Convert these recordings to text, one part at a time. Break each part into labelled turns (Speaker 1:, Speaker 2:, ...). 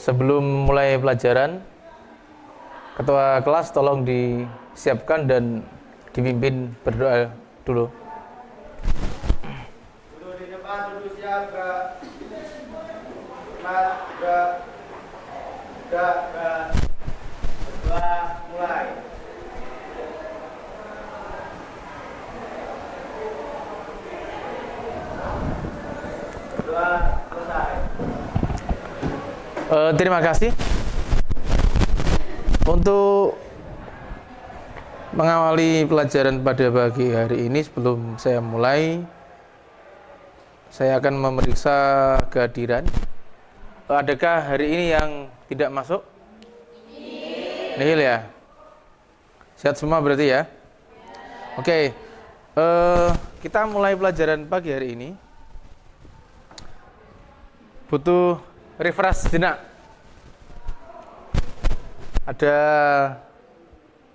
Speaker 1: Sebelum mulai pelajaran, ketua kelas tolong disiapkan dan dipimpin berdoa dulu.
Speaker 2: Duduk di depan, duduk siap, Kak. Mat, Kak. Berdoa, mulai. Berdoa, selesai.
Speaker 1: Terima kasih. Untuk mengawali pelajaran pada pagi hari ini, sebelum saya mulai, saya akan memeriksa kehadiran. Adakah hari ini yang tidak masuk? Nihil ya? Sehat semua berarti ya? Oke. Kita mulai pelajaran pagi hari ini. Butuh refresh sejenak. Ada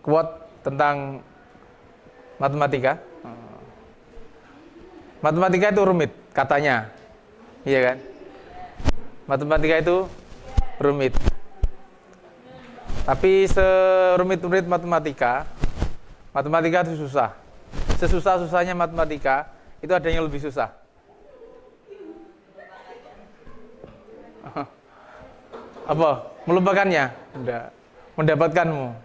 Speaker 1: quote tentang matematika. Matematika itu rumit, katanya. Iya kan? Matematika itu rumit. Tapi serumit-rumit matematika itu susah. Sesusah-susahnya matematika, itu ada yang lebih susah. Apa? Melupakannya? Enggak. Mendapatkanmu.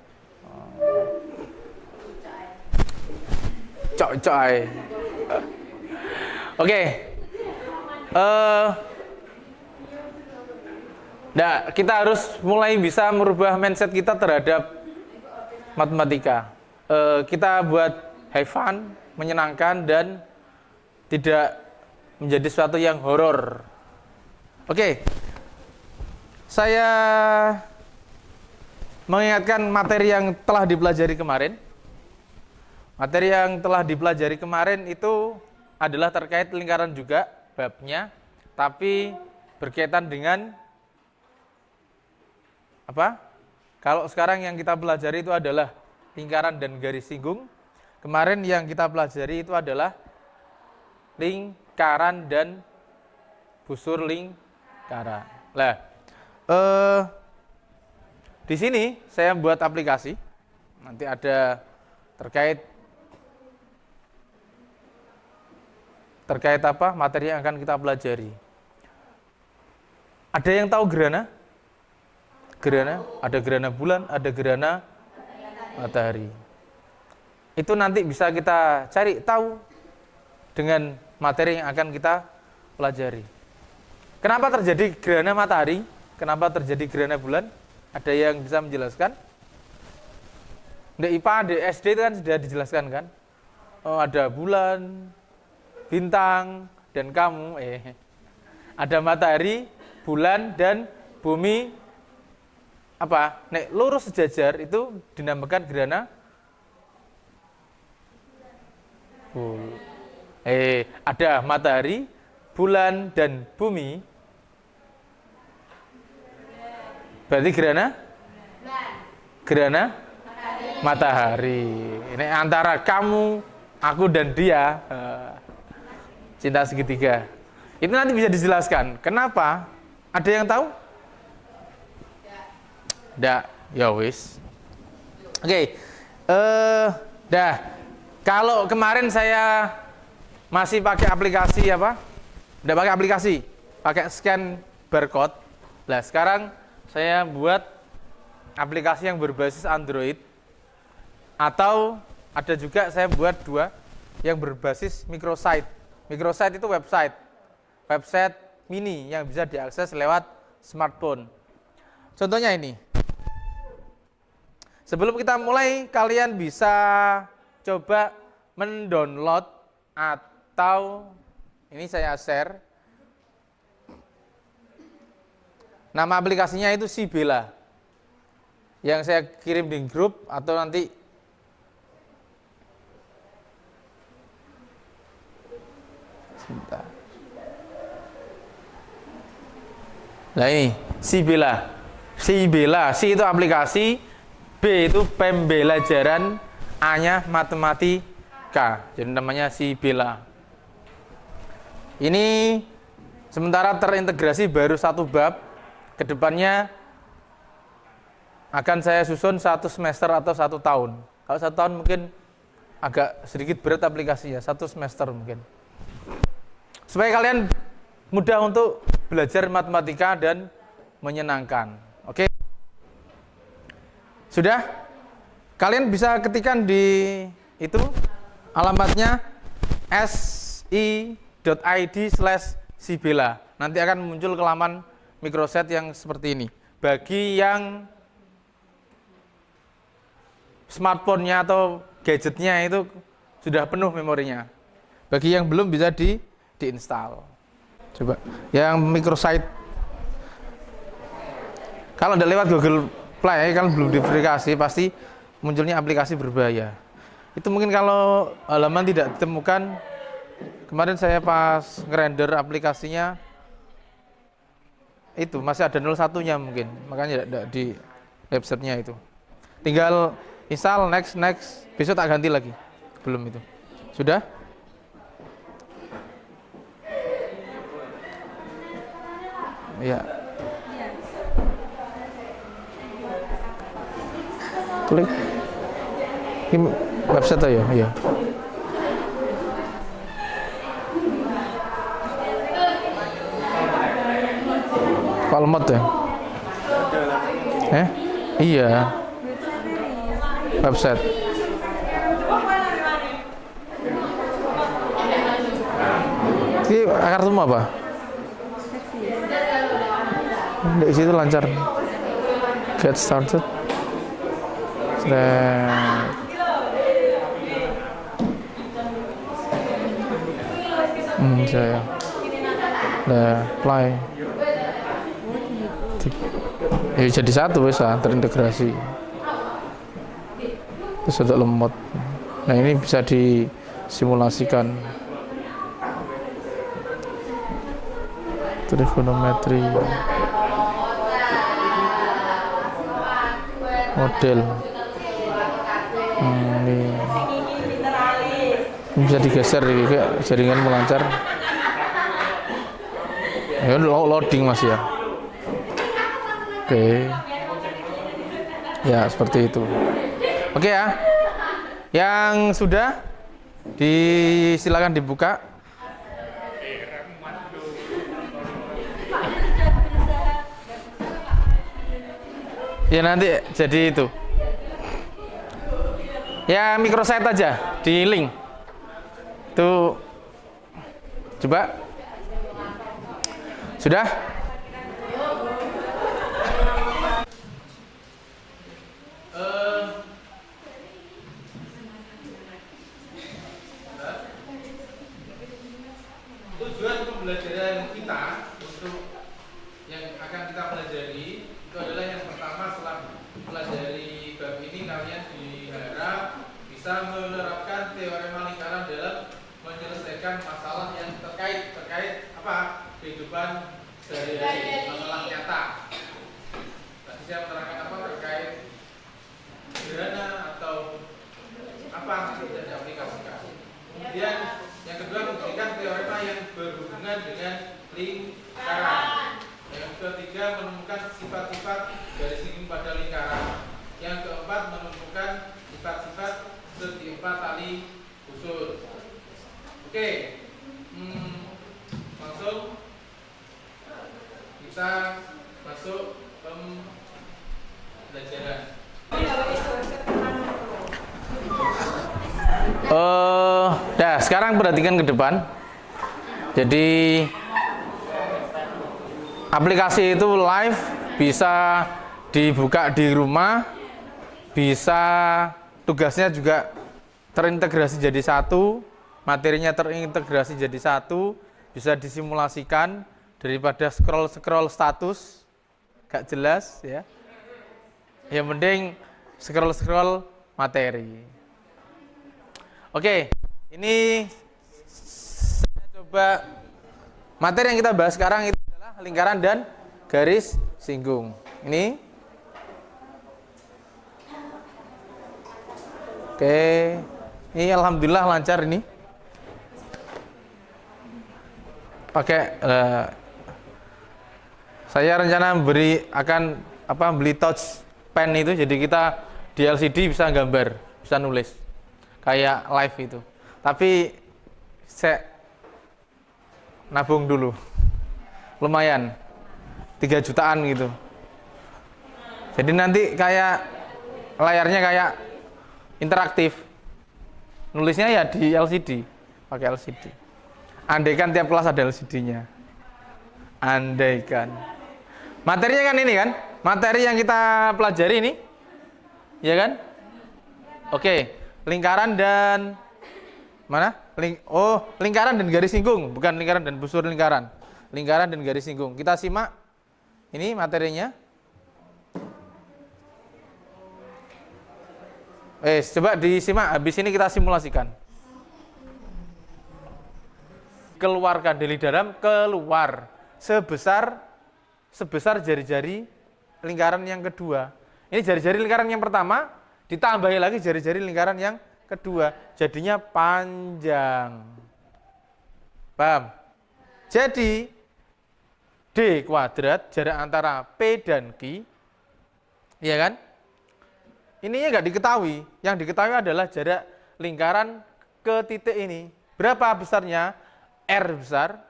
Speaker 1: Cok-cok. Oke. Nah, kita harus mulai bisa merubah mindset kita terhadap matematika. Kita buat have fun, menyenangkan, dan tidak menjadi sesuatu yang horor. Oke. Saya mengingatkan materi yang telah dipelajari kemarin. Materi yang telah dipelajari kemarin itu adalah terkait lingkaran juga, babnya, tapi berkaitan dengan apa? Kalau sekarang yang kita pelajari itu adalah lingkaran dan garis singgung. Kemarin yang kita pelajari itu adalah lingkaran dan busur lingkaran. Nah, di sini saya buat aplikasi. Nanti ada terkait apa? Materi yang akan kita pelajari. Ada yang tahu gerhana? Gerhana, ada gerhana bulan, ada gerhana matahari. Itu nanti bisa kita cari tahu dengan materi yang akan kita pelajari. Kenapa terjadi gerhana matahari? Kenapa terjadi gerhana bulan? Ada yang bisa menjelaskan? Di IPA, di SD itu kan sudah dijelaskan kan? Oh, ada bulan, bintang, dan kamu. Ada matahari, bulan, dan bumi. Apa? Nek lurus sejajar itu dinamakan gerhana bulan. Ada matahari, bulan, dan bumi. Berarti gerhana matahari. Ini antara kamu, aku, dan dia. Cinta segitiga. Itu nanti bisa dijelaskan. Kenapa? Ada yang tahu? Nggak. Ya wis. Oke. Dah. Kalau kemarin saya masih pakai aplikasi apa? Nggak pakai aplikasi. Pakai scan barcode. Nah, sekarang saya buat aplikasi yang berbasis Android, atau ada juga saya buat dua yang berbasis microsite. Microsite itu website mini yang bisa diakses lewat smartphone. Contohnya ini. Sebelum kita mulai, kalian bisa coba mendownload atau ini saya share. Nama aplikasinya itu Sibela. Yang saya kirim di grup atau nanti sebentar. Nah ini Sibela. Sibela, Si itu aplikasi, B itu pembelajaran, A-nya matematika. Jadi namanya Sibela. Ini sementara terintegrasi baru satu bab. kedepannya akan saya susun 1 semester atau 1 tahun. Kalau 1 tahun mungkin agak sedikit berat aplikasinya, 1 semester mungkin. Supaya kalian mudah untuk belajar matematika dan menyenangkan. Oke? Sudah? Kalian bisa ketikkan di itu alamatnya si.id/sibela. Nanti akan muncul ke laman Microset yang seperti ini. Bagi yang smartphone-nya atau gadgetnya itu sudah penuh memorinya. Bagi yang belum bisa diinstal. Coba yang microsite. Kalau tidak lewat Google Play kan belum diverifikasi, pasti munculnya aplikasi berbahaya. Itu mungkin kalau halaman tidak ditemukan. Kemarin saya pas ngerender aplikasinya itu masih ada 01-nya mungkin, makanya tidak di websitenya itu. Tinggal install, next, besok tak ganti lagi. Belum itu. Sudah? Iya. Klik. Ini website ya? Iya. Palmot ya? Iya. Website. Ini akar semua apa? Di situ lancar. Get started. Saya. Play. Ya jadi satu bisa terintegrasi. Terus untuk lemot. Nah ini bisa disimulasikan. Trigonometri. Model. Ini bisa digeser kayak jaringan melancar. Ya loading masih ya. Oke. Ya seperti itu. Oke ya. Yang sudah silakan dibuka. Ya nanti jadi itu. Ya microsite aja di link. Itu coba. Sudah? Tujuan pembelajaran kita untuk yang akan kita pelajari itu adalah yang pertama, setelah pelajari bab ini kalian diharap bisa menerapkan teorema lingkaran dalam menyelesaikan masalah yang terkait apa? Kehidupan sehari-hari, masalah nyata. Tadi saya menerangkan apa terkait sederhana atau apa yang bisa diaplikasikan. Kemudian yang kedua memberikan teorema yang berhubungan dengan lingkaran. Yang ketiga menemukan sifat-sifat garis lingkung pada lingkaran. Yang keempat menemukan sifat-sifat setiap tali usul. Oke, langsung kita masuk pembelajaran. Sekarang perhatikan ke depan. Jadi aplikasi itu live, bisa dibuka di rumah, bisa tugasnya juga terintegrasi jadi satu, materinya terintegrasi jadi satu, bisa disimulasikan daripada scroll status gak jelas ya. Yang penting scroll materi. Oke, ini saya coba materi yang kita bahas sekarang itu adalah lingkaran dan garis singgung. Ini. Oke, ini alhamdulillah lancar ini. Pakai Saya rencana beli touch pen itu, jadi kita di LCD bisa gambar, bisa nulis kayak live itu. Tapi saya nabung dulu, lumayan 3 jutaan gitu. Jadi nanti kayak layarnya kayak interaktif, nulisnya ya di LCD, pakai LCD. Andaikan tiap kelas ada LCD-nya, andaikan. Materinya kan ini kan, materi yang kita pelajari ini, ya kan? Oke, lingkaran dan mana? Lingkaran dan garis singgung, bukan lingkaran dan busur lingkaran. Lingkaran dan garis singgung. Kita simak ini materinya. Coba disimak, habis ini kita simulasikan. Keluarkan dari dalam, keluar sebesar jari-jari lingkaran yang kedua. Ini jari-jari lingkaran yang pertama, ditambahi lagi jari-jari lingkaran yang kedua, jadinya panjang. Paham? Jadi D kuadrat jarak antara P dan Q, iya kan? Ininya nggak diketahui. Yang diketahui adalah jarak lingkaran ke titik ini. Berapa besarnya? R besar,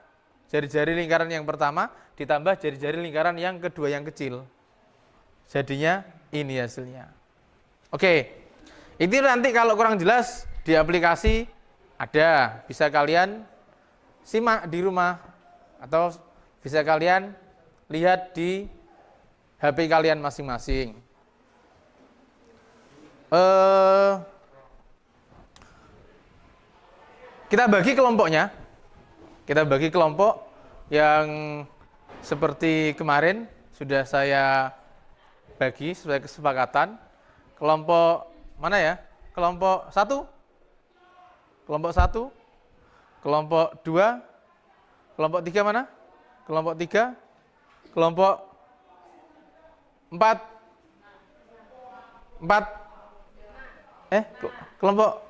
Speaker 1: jari-jari lingkaran yang pertama ditambah jari-jari lingkaran yang kedua yang kecil. Jadinya ini hasilnya. Oke, ini nanti kalau kurang jelas di aplikasi ada, bisa kalian simak di rumah atau bisa kalian lihat di HP kalian masing-masing. Kita bagi kelompoknya. Kita bagi kelompok yang seperti kemarin sudah saya bagi sesuai kesepakatan. Kelompok mana ya? Kelompok 1, kelompok 1, kelompok 2, kelompok 3 mana? Kelompok 3, kelompok 4, kelompok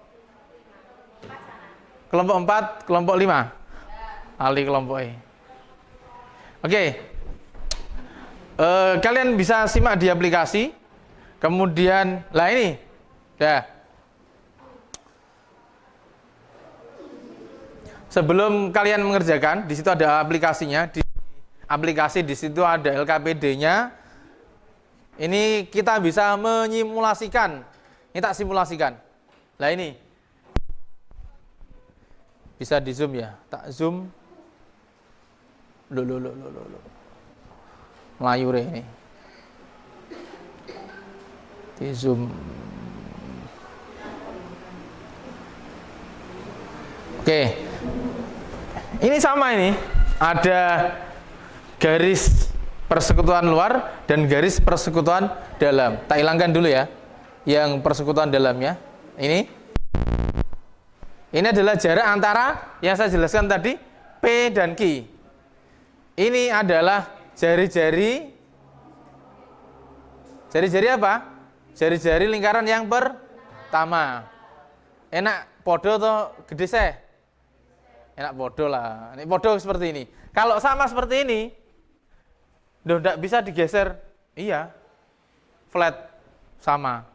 Speaker 1: 4, kelompok 5. Ali kelompok E. Oke. Kalian bisa simak di aplikasi. Kemudian, lah ini. Ya. Sebelum kalian mengerjakan, di situ ada aplikasinya. Di aplikasi di situ ada LKPD-nya. Ini kita bisa menyimulasikan. Ini tak simulasikan. Lah ini. Bisa di zoom ya. Tak zoom. Loh. Melayu deh ini. Di zoom. Oke. Ini sama ini. Ada garis persekutuan luar dan garis persekutuan dalam. Tak hilangkan dulu ya. Yang persekutuan dalamnya. Ini adalah jarak antara yang saya jelaskan tadi P dan Q. Ini adalah jari-jari apa? Jari-jari lingkaran yang pertama. Enak podo atau gede seh? Enak podo lah. Ini podo seperti ini. Kalau sama seperti ini, tidak bisa digeser. Iya, flat sama.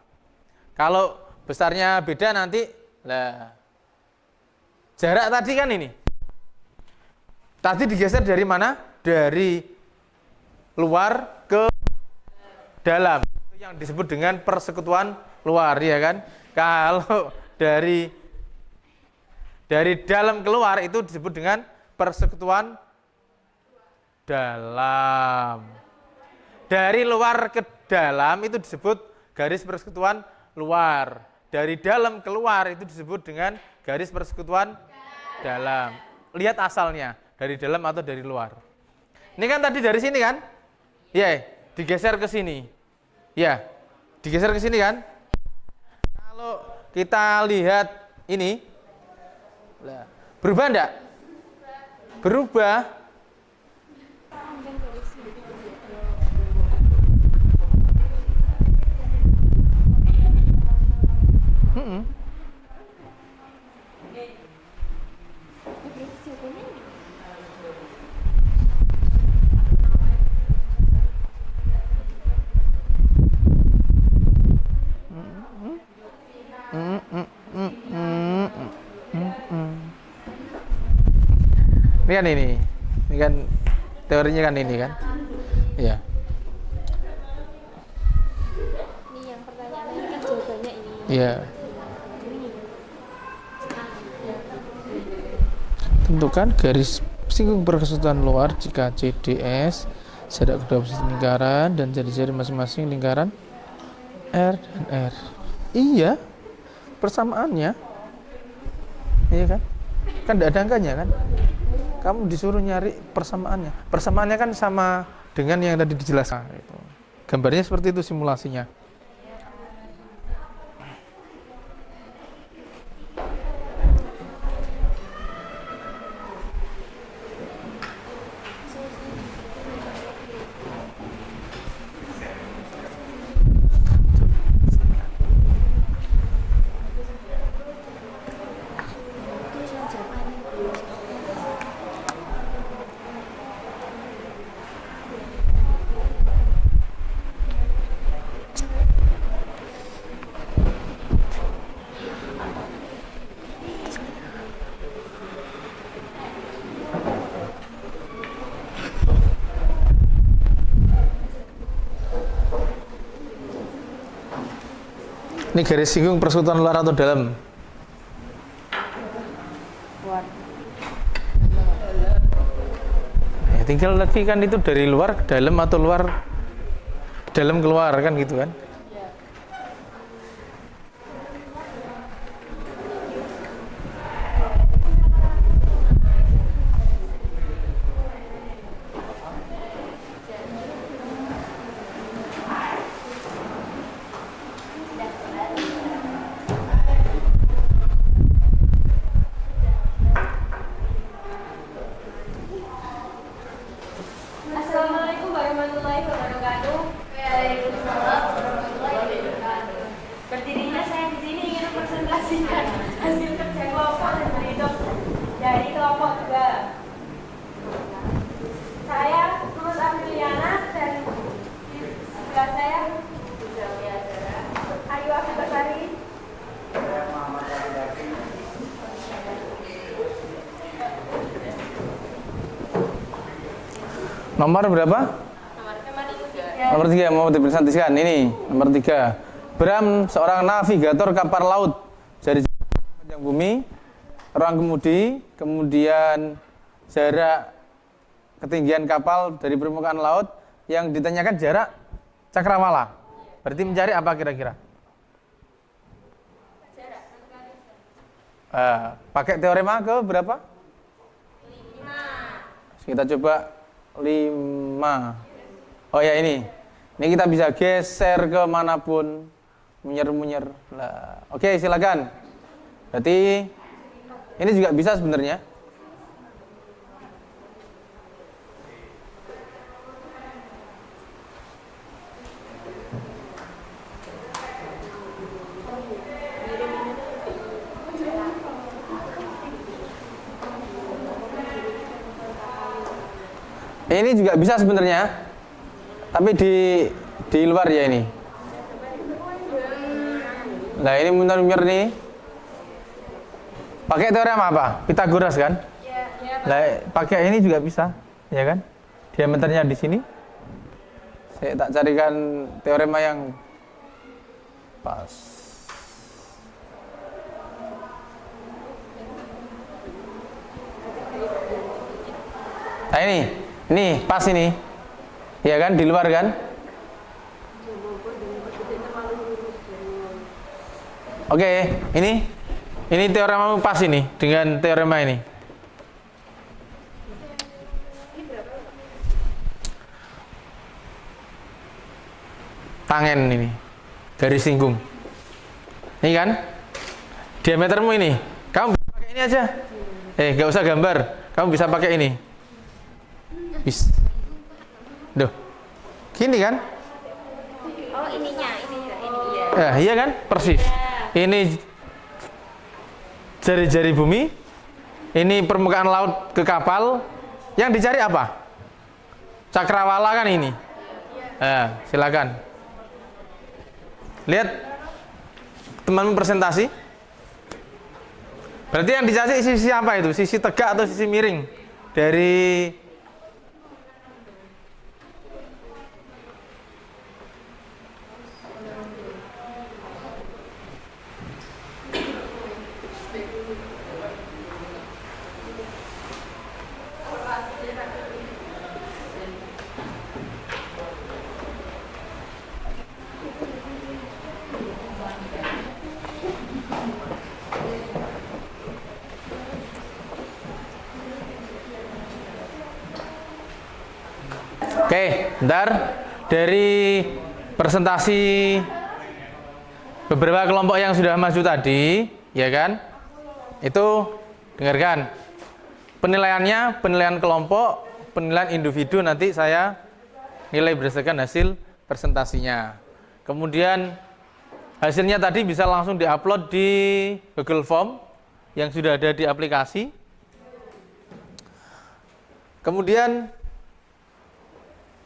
Speaker 1: Kalau besarnya beda nanti, lah. Jarak tadi kan ini. Tadi digeser dari mana? Dari luar ke dalam. Itu yang disebut dengan persekutuan luar, ya kan? Kalau dari dalam keluar itu disebut dengan persekutuan dalam. Dari luar ke dalam itu disebut garis persekutuan luar. Dari dalam keluar itu disebut dengan garis persekutuan dalam. Lihat asalnya, dari dalam atau dari luar. Ini kan tadi dari sini kan? Ya, digeser ke sini. Ya, digeser ke sini kan? Kalau kita lihat ini, berubah enggak? Berubah. Ini kan ini. Ini kan teorinya kan ini kan. Iya.
Speaker 3: Ini yang pertanyaannya ini kan jawabannya ini.
Speaker 1: Iya.
Speaker 3: Ini.
Speaker 1: Tentukan garis singgung perkesetuan luar jika CDS jarak kedua posisi lingkaran dan jari-jari masing-masing lingkaran R dan R. Iya, persamaannya. Iya kan? Kan tidak ada angkanya kan? Kamu disuruh nyari persamaannya. Persamaannya kan sama dengan yang tadi dijelaskan. Gambarnya seperti itu simulasinya. Ini garis singgung persekutuan luar atau dalam?
Speaker 3: Luar.
Speaker 1: Ya, tinggal lagi kan itu dari luar ke dalam atau luar dalam keluar kan gitu kan?
Speaker 3: Assalamualaikum warahmatullahi wabarakatuh. Waalaikumsalam warahmatullahi wabarakatuh. Berdirinya saya di sini ingin mempresentasikan hasil kerja kelompok dan berhitung dari kelompok 2. Saya Tulus Apriliana dan di sebelah saya Ayu Akibasari.
Speaker 1: Nomor berapa? Nomor 3 mau dipresentasikan. Ini nomor 3. Bram seorang navigator kapal laut dari panjang bumi, ruang kemudi, kemudian jarak ketinggian kapal dari permukaan laut yang ditanyakan jarak cakrawala. Berarti mencari apa kira-kira? Pakai teorema ke berapa? 5. Kita coba 5. Oh ya ini kita bisa geser ke manapun, munyer-munyer. Nah, oke silakan. Berarti ini juga bisa sebenarnya. Ini juga bisa sebenarnya, tapi di luar ya ini. Nah ini munyer-munyer nih. Pakai teorema apa? Pitagoras kan? Nah pakai ini juga bisa, ya kan? Diameternya di sini. Saya tak carikan teorema yang pas. Nah ini pas ini, ya kan, di luar kan? Oke, ini teorema pas ini dengan teorema ini. Tangen ini, garis singgung. Ini kan, diametermu ini. Kamu bisa pakai ini aja. Gak usah gambar, kamu bisa pakai ini. Bis. Duh. Gini kan?
Speaker 3: Oh ininya, ini ya.
Speaker 1: Iya kan? Persis. Ini jari-jari bumi. Ini permukaan laut ke kapal. Yang dicari apa? Cakrawala kan ini. Silakan. Lihat temanmu presentasi. Berarti yang dicari sisi apa itu? Sisi tegak atau sisi miring? dari Oke, bentar. Dari presentasi beberapa kelompok yang sudah maju tadi, ya kan? Itu dengarkan. Penilaiannya, penilaian kelompok, penilaian individu nanti saya nilai berdasarkan hasil presentasinya. Kemudian hasilnya tadi bisa langsung diupload di Google Form yang sudah ada di aplikasi. Kemudian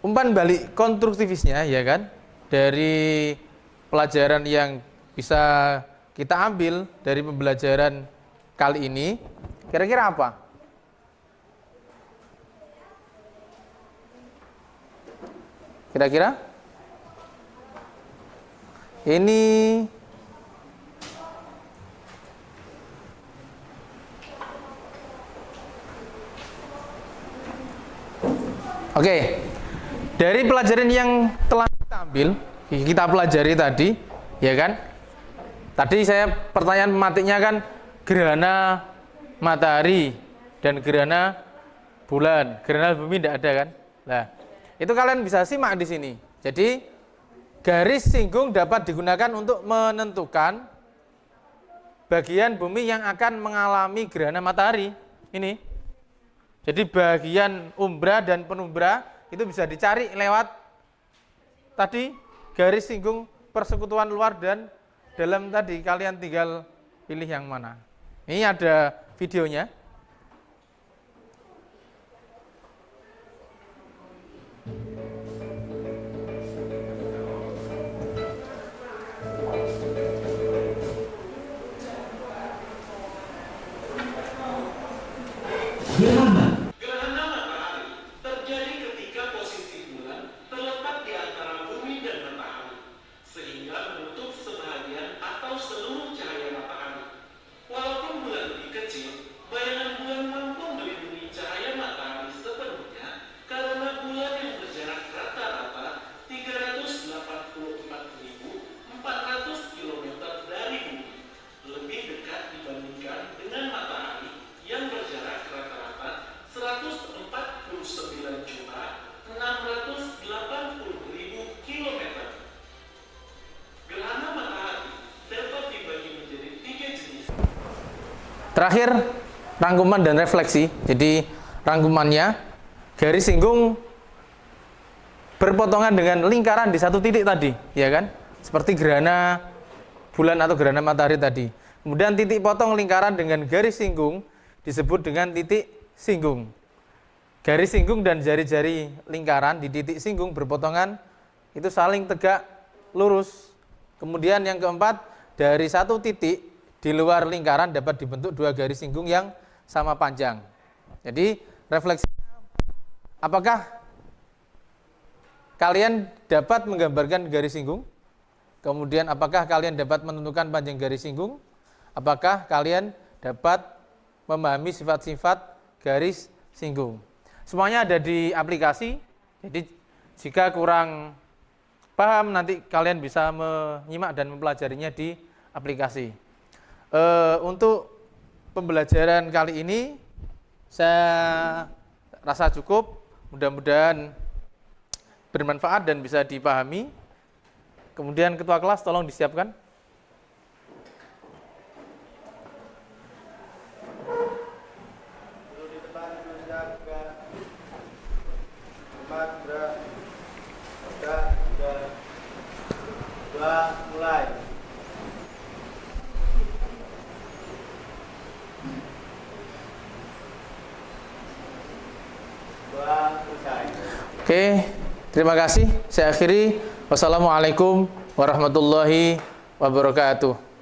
Speaker 1: umpan balik konstruktivisnya, ya kan, dari pelajaran yang bisa kita ambil dari pembelajaran kali ini, kira-kira apa? Kira-kira? Ini oke. Dari pelajaran yang telah kita ambil, kita pelajari tadi, ya kan? Tadi saya pertanyaan pematiknya kan gerhana matahari dan gerhana bulan, gerhana bumi tidak ada kan? Nah, itu kalian bisa simak di sini. Jadi garis singgung dapat digunakan untuk menentukan bagian bumi yang akan mengalami gerhana matahari. Ini. Jadi bagian umbra dan penumbra itu bisa dicari lewat tadi garis singgung persekutuan luar dan dalam tadi, kalian tinggal pilih yang mana. Ini ada videonya.
Speaker 4: Gerhana matahari terjadi ketika posisi bulan terletak di antara bumi dan matahari, sehingga menutup sebahagian atau seluruh cahaya matahari. Walaupun bulan lebih kecil, bayangan bulan mampu melindungi cahaya matahari sepenuhnya karena bulan yang berjarak rata-rata 384.400 km dari bumi, lebih dekat dibandingkan dengan matahari yang berjarak rata-rata 149.680.000 km. Gerhana matahari dapat dibagi menjadi 3 jenis.
Speaker 1: Terakhir, rangkuman dan refleksi. Jadi rangkumannya, garis singgung berpotongan dengan lingkaran di satu titik tadi, ya kan? Seperti gerhana bulan atau gerhana matahari tadi. Kemudian titik potong lingkaran dengan garis singgung disebut dengan titik singgung. Garis singgung dan jari-jari lingkaran di titik singgung berpotongan itu saling tegak lurus. Kemudian yang keempat, dari satu titik di luar lingkaran dapat dibentuk dua garis singgung yang sama panjang. Jadi refleksinya, apakah kalian dapat menggambarkan garis singgung? Kemudian apakah kalian dapat menentukan panjang garis singgung? Apakah kalian dapat memahami sifat-sifat garis singgung? Semuanya ada di aplikasi. Jadi jika kurang paham, nanti kalian bisa menyimak dan mempelajarinya di aplikasi. Untuk pembelajaran kali ini saya rasa cukup. Mudah-mudahan bermanfaat dan bisa dipahami. Kemudian ketua kelas tolong disiapkan.
Speaker 2: Duduk di depan, duduk siap, gerak. 4, gerak. 3, 2, mulai. Selesai.
Speaker 1: Oke, terima kasih. Saya akhiri. Wassalamualaikum warahmatullahi wabarakatuh.